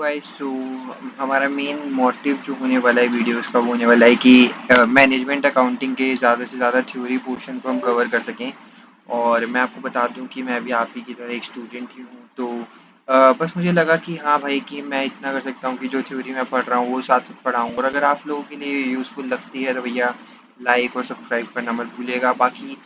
Guys, सो हमारा main motive जो होने वाला है वीडियोस का वो होने वाला है कि मैनेजमेंट अकाउंटिंग के ज़्यादा से ज़्यादा थ्योरी पोर्शन को हम कवर कर सकें। और मैं आपको बता दूं कि मैं भी आप ही की तरह एक स्टूडेंट ही हूँ, तो बस मुझे लगा कि हाँ भाई, कि मैं इतना कर सकता हूँ कि जो थ्योरी मैं पढ़ रहा हूँ वो साथ साथ पढ़ाऊँ। और अगर आप लोगों के लिए यूज़फुल लगती है तो भैया लाइक और सब्सक्राइब करना मत भूलिएगा। बाकी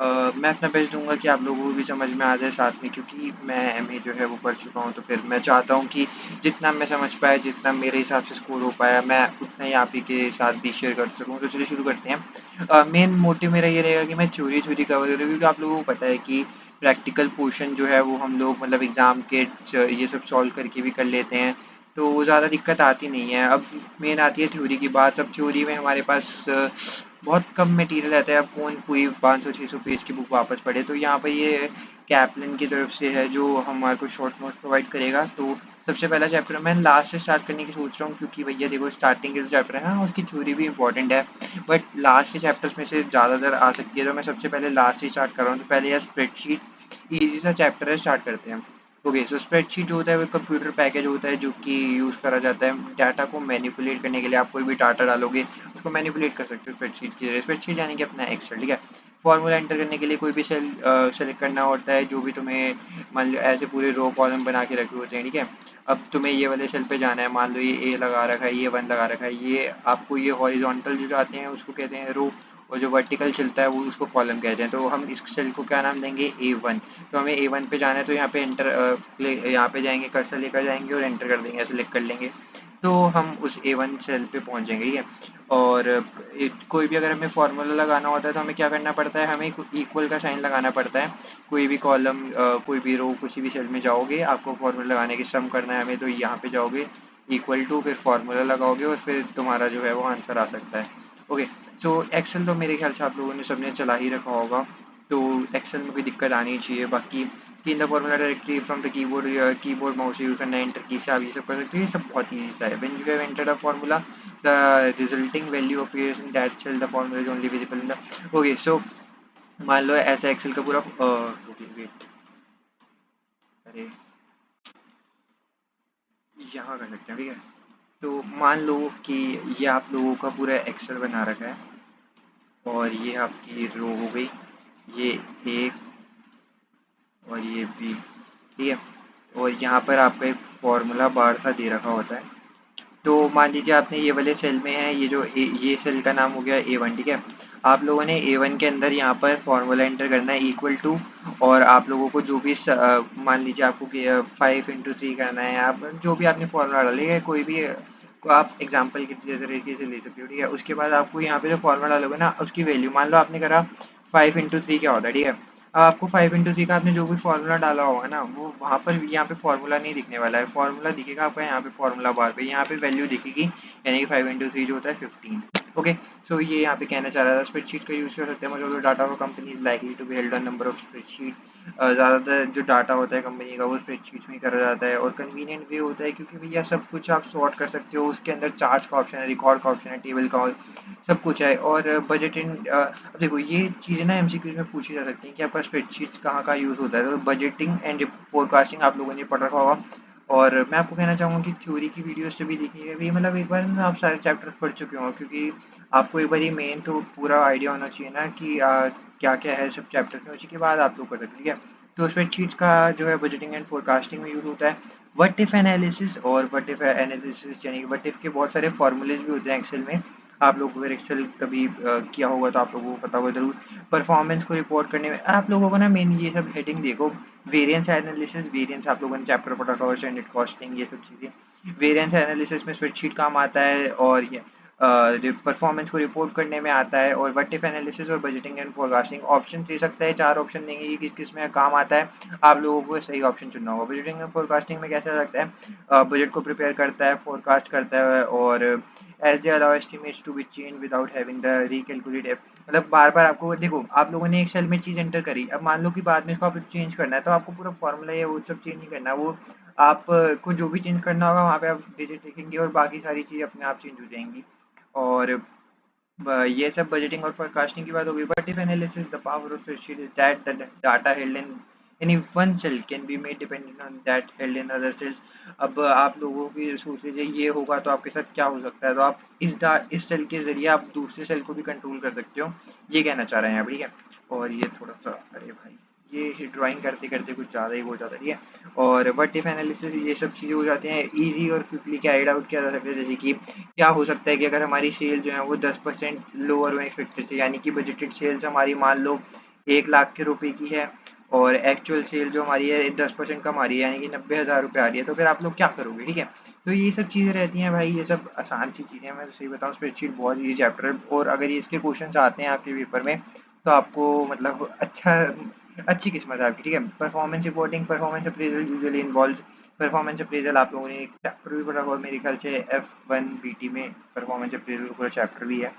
मैं अपना बेस्ट दूंगा कि आप लोगों को भी समझ में आ जाए साथ में, क्योंकि मैं एमए जो है वो पढ़ चुका हूँ, तो फिर मैं चाहता हूँ कि जितना मैं समझ पाया, जितना मेरे हिसाब से स्कोर हो पाया, मैं उतना ही आप ही के साथ भी शेयर कर सकूँ। तो चलिए शुरू करते हैं। मेन मोटिव मेरा ये रहेगा कि मैं थ्योरी थ्योरी कवर करूँ, क्योंकि आप लोगों को पता है कि प्रैक्टिकल पोर्शन जो है वो हम लोग मतलब एग्ज़ाम के ये सब सॉल्व करके भी कर लेते हैं, तो वो ज़्यादा दिक्कत आती नहीं है। अब मेन आती है थ्योरी की बात। अब थ्योरी में हमारे पास बहुत कम मटेरियल रहता है। अब कौन पूरी 500-600 पेज की बुक वापस पढ़े, तो यहाँ पर ये कैप्लन की तरफ से है जो हमारे को शॉर्ट नोट्स प्रोवाइड करेगा। तो सबसे पहला चैप्टर मैं लास्ट से स्टार्ट करने की सोच रहा हूँ, क्योंकि भैया देखो स्टार्टिंग के जो चैप्टर है ना उसकी थ्योरी भी इंपॉर्टेंट है, बट लास्ट के चैप्टर्स में से ज़्यादातर आ सकती है। तो मैं सबसे पहले लास्ट से स्टार्ट कर रहा हूँ। तो पहले यार स्प्रेडशीट, ईजी सा चैप्टर है, स्टार्ट करते हैं। ओके, सो स्प्रेडशीट जो होता है वो कंप्यूटर पैकेज होता है जो कि यूज़ करा जाता है डाटा को मैनिपुलेट करने के लिए। आप कोई भी डाटा डालोगे उसको मैनिपुलेट कर सकते हो स्प्रेडशीट की जरिए। स्प्रेडशीट यानी कि अपना एक्सेल, ठीक है। फॉर्मूला एंटर करने के लिए कोई भी सेल सेलेक्ट करना होता है, जो भी तुम्हें मान लो ऐसे पूरे रो कॉलम बना के रखे होते हैं, ठीक है। अब तुम्हें ये वाले सेल पे जाना है, मान लो ये ए लगा रखा है, ये 1 लगा रखा है, ये आपको ये हॉरिजॉन्टल जो आते हैं उसको कहते हैं रो, और जो वर्टिकल चलता है वो उसको कॉलम कहते हैं। तो हम इस सेल को क्या नाम देंगे, A1। तो हमें A1 पे जाना है, तो यहाँ पे एंटर यहाँ पे जाएंगे, कर्सर लेकर जाएंगे और एंटर कर देंगे, सेलेक्ट कर लेंगे, तो हम उस A1 सेल पे पहुँच जाएंगे, ठीक है। और कोई भी अगर हमें फार्मूला लगाना होता है तो हमें क्या करना पड़ता है, हमें इक्वल का साइन लगाना पड़ता है। कोई भी कॉलम कोई भी रो किसी भी सेल में जाओगे, आपको फार्मूला लगाने की सम करना है हमें, तो यहाँ पे जाओगे इक्वल टू, फिर फार्मूला लगाओगे और फिर तुम्हारा जो है वो आंसर आ सकता है। ओके, सो एक्सेल तो मेरे ख्याल से आप लोगों ने सबने चला ही रखा होगा, तो एक्सेल में कोई दिक्कत आनी चाहिए। बाकी की in the formula directory from the keyboard mouse use करना है, एंटर की से आप ये सब कर सकते हो। ये सब बहुत ईजी सा है। When you have entered a formula, the resulting value appears in that cell, the formula is only visible in the. Okay, so मान लो ऐसा एक्सेल का पूरा ओके वेट, अरे यहाँ कर सकते हैं, ठीक है। तो मान लो कि ये आप लोगों का पूरा एक्सेल बना रखा है, और ये आपकी रो हो गई, ये एक और ये बी, ठीक है। और यहाँ पर आपका एक फार्मूला बार सा दे रखा होता है। तो मान लीजिए आपने ये वाले सेल में है, ये जो ये सेल का नाम हो गया A1, ठीक है। आप लोगों ने A1 के अंदर यहाँ पर फार्मूला एंटर करना है इक्वल टू, और आप लोगों को जो भी मान लीजिए आपको 5 into 3 करना है, आप जो भी आपने फार्मूला डालेगा कोई भी को आप एग्जाम्पल के जैसे तरीके से ले सकते हो, ठीक है। उसके बाद आपको यहाँ पे जो फार्मूला डालोगे ना उसकी वैल्यू, मान लो आपने करा 5 into 3 क्या होता है, ठीक है। अब आपको 5 into 3 का आपने जो भी फार्मूला डाला होगा ना वो वहाँ पर यहाँ पे फार्मूला नहीं दिखने वाला है। फार्मूला दिखेगा आपका यहाँ पे फार्मूला बार पे, यहाँ पे वैल्यू दिखेगी, यानी कि 5 into 3 जो होता है 15। ओके, सो ये यहाँ पे कहना चाह रहा था स्प्रेडशीट का यूज़ कर सकते हैं मतलब data of company is likely to be held on number of spreadsheet. ज़्यादातर जो डाटा होता है कंपनी का वो स्प्रेडशीट में करा जाता है, और कन्वीनियंट भी होता है क्योंकि भैया सब कुछ आप सॉर्ट कर सकते हो। उसके अंदर चार्ट का ऑप्शन है, रिकॉर्ड का ऑप्शन है, टेबल का, सब कुछ है। और बजट इन अब देखो ये चीज़ें ना एमसीक्यूज में पूछी जा सकती हैं कि आपका स्प्रेडशीट्स कहाँ का यूज़ होता है। तो बजटिंग एंड फोरकास्टिंग आप लोगों ने पढ़ रखा होगा। और मैं आपको कहना चाहूँगा कि थ्योरी की वीडियोस से भी देखिएगा भी, मतलब एक बार ना आप सारे चैप्टर पढ़ चुके हो, क्योंकि आपको एक बार ये मेन तो पूरा आइडिया होना चाहिए ना कि क्या क्या है सब चैप्टर में, उसी के बाद आप लोग कर सकते हैं, ठीक है। तो स्प्रेडशीट्स का जो है बजटिंग एंड फोरकास्टिंग में यूज़ होता है। व्हाट इफ एनालिसिस, और व्हाट इफ एनालिसिस यानी कि व्हाट इफ के बहुत सारे फॉर्मूलेज भी होते हैं एक्सेल में। आप लोग अगर एक्सेल कभी किया होगा तो आप लोगों को पता होगा जरूर। परफॉर्मेंस को रिपोर्ट करने में आप लोगों को ना मेन ये सब हेडिंग देखो, वेरिएंस एनालिसिस, वेरिएंस आप लोगों ने चैप्टर पढ़ा होगा, स्टैंडर्ड कॉस्टिंग, ये सब चीज़ें वेरिएंस एनालिसिस में स्प्रेडशीट काम आता है, और ये परफॉर्मेंस को रिपोर्ट करने में आता है। और व्हाट इफ एनालिसिस और बजटिंग एंड फोरकास्टिंग ऑप्शन दे सकता है, 4 ऑप्शन देंगे कि किस किस में काम आता है। आप लोगों को सही ऑप्शन चुनना होगा। बजटिंग एंड फोरकास्टिंग में कैसा लगता है, बजट को प्रिपेयर करता है, फोरकास्ट करता है, और as they allow estimates to be change without having the recalculate. मतलब बार बार आपको देखो, आप लोगों ने एक सेल में चीज़ एंटर करी, अब मान लो कि बाद में इसको आप चेंज करना है, तो आपको पूरा फॉर्मूला या वो सब चेंज नहीं करना। वो आपको जो भी चेंज करना होगा वहाँ पे आप डिजिट लिखेंगे और बाकी सारी चीज़ें अपने आप चेंज हो जाएंगी। और ये सब बजटिंग और फोरकास्टिंग की बात होगी। But if analysis the power of spreadsheet is that the data held in any one cell can be made dependent on that held in other cells. अब आप लोगों की सोच लीजिए ये होगा तो आपके साथ क्या हो सकता है, तो आप इस सेल के जरिए आप दूसरे सेल को भी कंट्रोल कर सकते हो, ये कहना चाह रहे हैं आप, ठीक है। और ये थोड़ा सा, अरे भाई ये ड्राइंग करते करते कुछ ज़्यादा ही हो जाता है, ठीक है। और व्हाट इफ एनालिसिस, ये सब चीज़ें हो जाती हैं इजी और क्विकली कैरिड आउट किया जा सकता है। जैसे कि क्या हो सकता है कि अगर हमारी सेल जो है वो 10% लोअर में एक्सपेक्टेड थी, यानी कि बजटेड सेल्स हमारी मान लो 1 लाख के रुपए की है और एक्चुअल सेल जो हमारी है 10% कम आ रही है, यानी कि 90,000 रुपये आ रही है, तो फिर आप लोग क्या करोगे, ठीक है। तो ये सब चीज़ें रहती हैं भाई, ये सब आसान सी चीज़ें हैं, मैं तो सही बताऊँ स्प्रेडशीट बहुत ईजी चैप्टर है, और अगर ये इसके क्वेश्चन आते हैं आपके पेपर में तो आपको मतलब अच्छी किस्मत है आपकी, ठीक है। Performance reporting, performance appraisal usually involve, performance appraisal आप लोगों ने एक चैप्टर भी पढ़ा होगा मेरे ख्याल से F1 BT में, परफॉर्मेंस अप्रेजल पूरा चैप्टर भी है।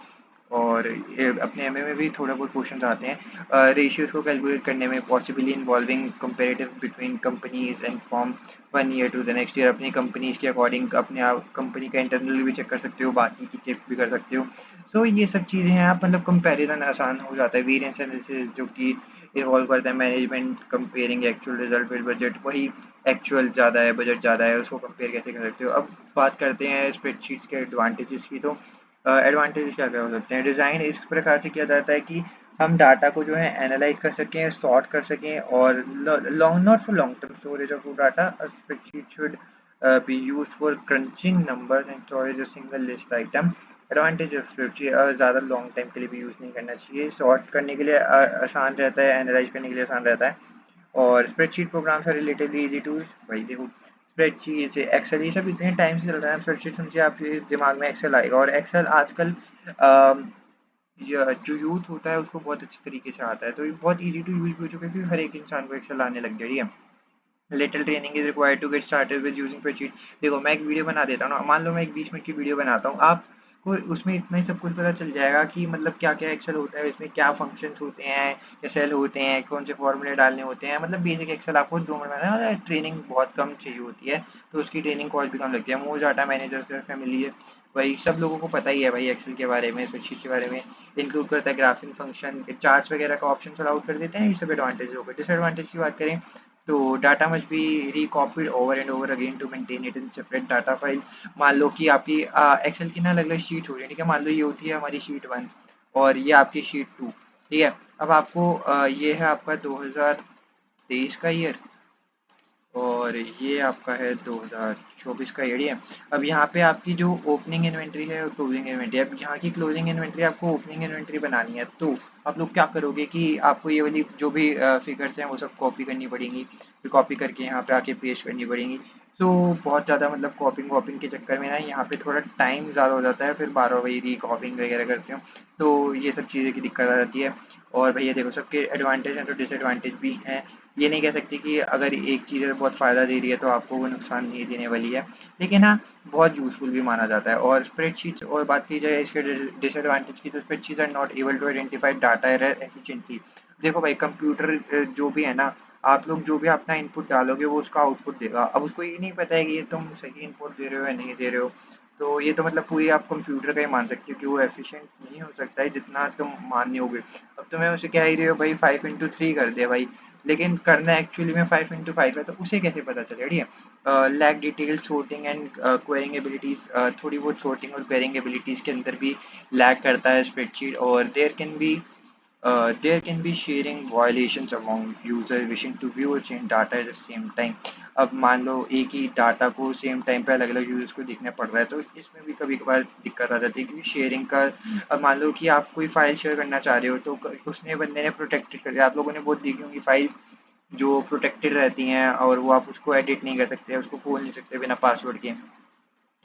और ये अपने एमए में भी थोड़ा बहुत क्वेश्चन आते हैं रेशियोज को कैलकुलेट करने में, possibly involving comparative between companies and from 1 year to the next year. अपनी कंपनीज के अकॉर्डिंग अपने आप कंपनी का इंटरनल भी चेक कर सकते हो, बाकी की चेक भी कर सकते हो। सो ये सब चीज़ें हैं, आप मतलब कंपैरिजन आसान हो जाता है। वेरिएंस एनालिसिस जो कि इन्वॉल्व करता है management comparing actual result with budget, वही एक्चुअल ज़्यादा है बजट ज़्यादा है उसको कंपेयर कैसे कर सकते हो। अब बात करते हैं स्प्रेडशीट्स के एडवांटेजेस की, तो एडवांटेज क्या क्या हो सकते हैं। डिज़ाइन इस प्रकार से किया जाता है कि हम डाटा को जो है एनालाइज कर सकें, सॉर्ट कर सकें, और long not for long term storage of data, spreadsheet should be use for crunching numbers and storage of single list item. Advantage of spreadsheet, ज़्यादा लॉन्ग टाइम के लिए भी यूज़ नहीं करना चाहिए, सॉर्ट करने के लिए आसान रहता है, एनालाइज करने के लिए आसान रहता है, और spreadsheet programs are relatively easy tools. भाई देखो स्प्रेडशीट एक्सेल ये सब इतने टाइम से चल रहा है, स्प्रेडशीट सुन के आपके दिमाग में एक्सेल आएगा, और एक्सेल आजकल जो यूथ होता है उसको बहुत अच्छे तरीके से आता है, तो ये बहुत इजी टू यूज भी हो चुका है, क्योंकि हर एक इंसान को एक्सेल आने लग गया, ठीक है। Little training is required to get started with using spreadsheet. देखो मैं एक वीडियो बना देता हूँ ना, मान लो मैं एक 20 मिनट की वीडियो बनाता हूँ, आपको उसमें इतना ही सब कुछ पता चल जाएगा कि मतलब क्या क्या एक्सेल होता है, इसमें क्या फंक्शंस होते हैं, क्या सेल होते हैं, कौन से फॉर्मूले डालने होते हैं, मतलब बेसिक एक्सेल आपको 2 मिनट में ना, ट्रेनिंग बहुत कम चाहिए होती है, तो उसकी ट्रेनिंग कॉस्ट भी कम लगती है। मोस्ट डाटा मैनेजर से फैमिली है, भाई सब लोगों को पता ही है भाई एक्सेल के बारे में, स्प्रेडशीट के बारे में। इंक्लूड करता है ग्राफिंग फंक्शन, चार्ट्स वगैरह का ऑप्शन अलाउड कर देते हैं, ये सब एडवांटेज हो गए। डिसएडवांटेज की बात करें तो data must be recopied over and over again to maintain it in separate data file. मान लो कि आपकी एक्सेल की ना अलग अलग शीट हो रही है, ठीक है। मान लो ये होती है हमारी शीट 1 और ये आपकी शीट 2, ठीक है। अब आपको ये है आपका 2023 का ईयर और ये आपका है 2024 का एरिया। अब यहाँ पे आपकी जो ओपनिंग इन्वेंट्री है और क्लोजिंग इन्वेंट्री, अब यहाँ की क्लोजिंग इन्वेंट्री आपको ओपनिंग इन्वेंट्री बनानी है, तो आप लोग क्या करोगे कि आपको ये वाली जो भी फिगर्स हैं वो सब कॉपी करनी पड़ेंगी, फिर कॉपी करके यहाँ पे आके पेस्ट करनी पड़ेंगी। तो बहुत ज़्यादा मतलब कॉपिंग वॉपिंग के चक्कर में ना यहाँ पे थोड़ा टाइम ज़्यादा हो जाता है, फिर बार बार वही रिकॉपिंग वगैरह करते हो, तो ये सब चीज़ें की दिक्कत आ जाती है। और भैया देखो सबके एडवांटेज हैं तो डिसएडवांटेज भी हैं, ये नहीं कह सकते कि अगर एक चीज़ बहुत फ़ायदा दे रही है तो आपको वो नुकसान नहीं देने वाली है, लेकिन हाँ बहुत यूज़फुल भी माना जाता है। और स्प्रेडशीट्स और बात की जाए इसके डिसएडवांटेज की, तो spreadsheets are not able to identify data error efficiently. देखो भाई कंप्यूटर जो भी है ना, आप लोग जो भी अपना इनपुट डालोगे वो उसका आउटपुट देगा, अब उसको ये नहीं पता है कि ये तुम सही इनपुट दे रहे हो या नहीं दे रहे हो, तो ये तो मतलब पूरी आप कंप्यूटर का ही मान सकते हो कि वो एफिशिएंट नहीं हो सकता है जितना तुम मानने होगे। अब तुम्हें उसे क्या ही रहे हो भाई 5 into 3 कर दे भाई, लेकिन करना एक्चुअली में 5 into 5 है, तो उसे कैसे पता चलेगा, ठीक है। Lack detail sorting and querying abilities, थोड़ी बहुत sorting और क्वेरिंग एबिलिटीज के अंदर भी लैक करता है स्प्रेडशीट। और there can be sharing violations among users wishing to view or change data at the same time। अब मान लो एक ही डाटा को सेम टाइम पे अलग अलग यूजर्स को देखना पड़ रहा है, तो इसमें भी कभी कभार दिक्कत आ जाती है, क्योंकि शेयरिंग का, अब मान लो कि आप कोई फाइल शेयर करना चाह रहे हो तो उसने बंदे ने प्रोटेक्टेड कर दिया, आप लोगों ने बहुत देखी होंगी फाइल्स जो प्रोटेक्टेड रहती हैं और वो आप उसको एडिट नहीं कर सकते, उसको खोल नहीं सकते बिना पासवर्ड के,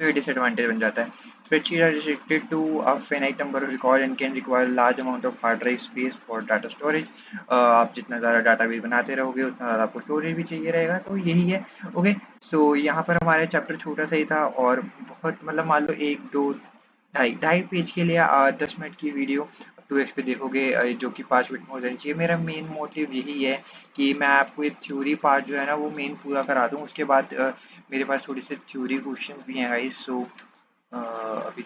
तो ये डिसएडवांटेज बन जाता है। Spreadsheet are restricted to a finite number of record and can require large amount of hard drive space for data storage. आप जितना ज़्यादा डाटाबेस बनाते रहोगे उतना ज़्यादा आपको स्टोरेज भी चाहिए रहेगा, तो यही है। ओके, सो यहाँ पर हमारा चैप्टर छोटा सा ही था, और बहुत मतलब मान लो 1 2 ढाई ढाई पेज के लिए 10 मिनट की वीडियो 2x पे देखोगे, जो कि 5 मिनट में हो जानी चाहिए। मेरा मेन मोटिव यही है कि मैं आपको एक थ्योरी पार्ट जो है ना वो मेन पूरा करा दूँ, उसके बाद मेरे पास थोड़ी सी थ्योरी क्वेश्चंस भी हैं गाइस। सो अभी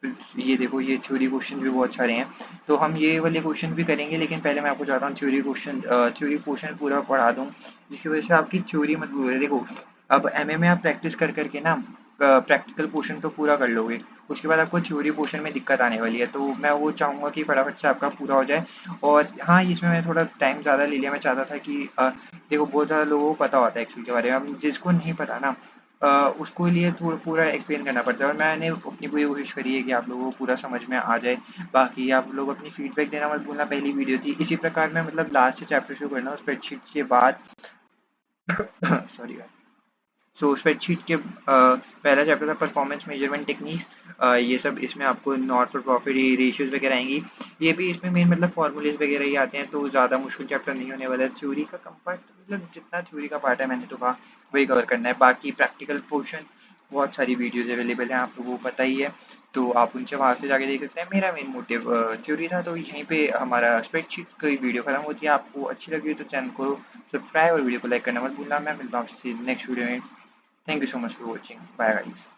ये देखो, ये थ्योरी क्वेश्चन भी बहुत सारे हैं, तो हम ये वाले क्वेश्चन भी करेंगे, लेकिन पहले मैं आपको चाहता हूँ थ्योरी क्वेश्चन पूरा पढ़ा दूँ, जिसकी वजह से आपकी थ्योरी मत भूले। देखो, अब एमए में आप प्रैक्टिस कर करके ना प्रैक्टिकल पोर्शन तो पूरा कर लोगे, उसके बाद आपको थ्योरी पोर्शन में दिक्कत आने वाली है, तो मैं वो चाहूँगा कि फटाफट से आपका पूरा हो जाए। और हाँ, इसमें मैं थोड़ा टाइम ज़्यादा ले लिया, मैं चाहता था कि देखो, बहुत ज़्यादा लोगों को पता होता है एक्सेल के बारे में, अब जिसको नहीं पता ना उसको लिए थोड़ा पूरा एक्सप्लेन करना पड़ता है, और मैंने अपनी पूरी कोशिश करी है कि आप लोगों को पूरा समझ में आ जाए। बाकी आप लोग अपनी फीडबैक देना मत भूलना, पहली वीडियो थी, इसी प्रकार मैं मतलब लास्ट से चैप्टर शुरू करना हूँ स्प्रेडशीट के बाद। सॉरी। सो स्प्रेडशीट के पहला चैप्टर था परफॉर्मेंस मेजरमेंट टेक्निक्स, ये सब इसमें आपको नॉट फॉर प्रॉफिट रेशियोज वगैरह आएंगी, ये भी इसमें मेन मतलब फॉर्मूलेज वगैरह ही आते हैं, तो ज़्यादा मुश्किल चैप्टर नहीं होने वाला है। थ्योरी का कम पार्ट, मतलब जितना थ्योरी का पार्ट है मैंने तो कहा वही कवर करना है, बाकी प्रैक्टिकल पोर्शन बहुत सारी वीडियोज अवेलेबल हैं, आप लोगों को पता ही है, तो आप उनसे वहाँ से जाके देख सकते हैं। मेरा मेन मोटिव थ्योरी था, तो यहीं पे हमारा स्प्रेडशीट की वीडियो खत्म होती है। आपको अच्छी लगी तो चैनल को सब्सक्राइब और वीडियो को लाइक करना मत भूलना। मैं मिलता हूँ आपसे नेक्स्ट वीडियो में। Thank you so much for watching. Bye guys.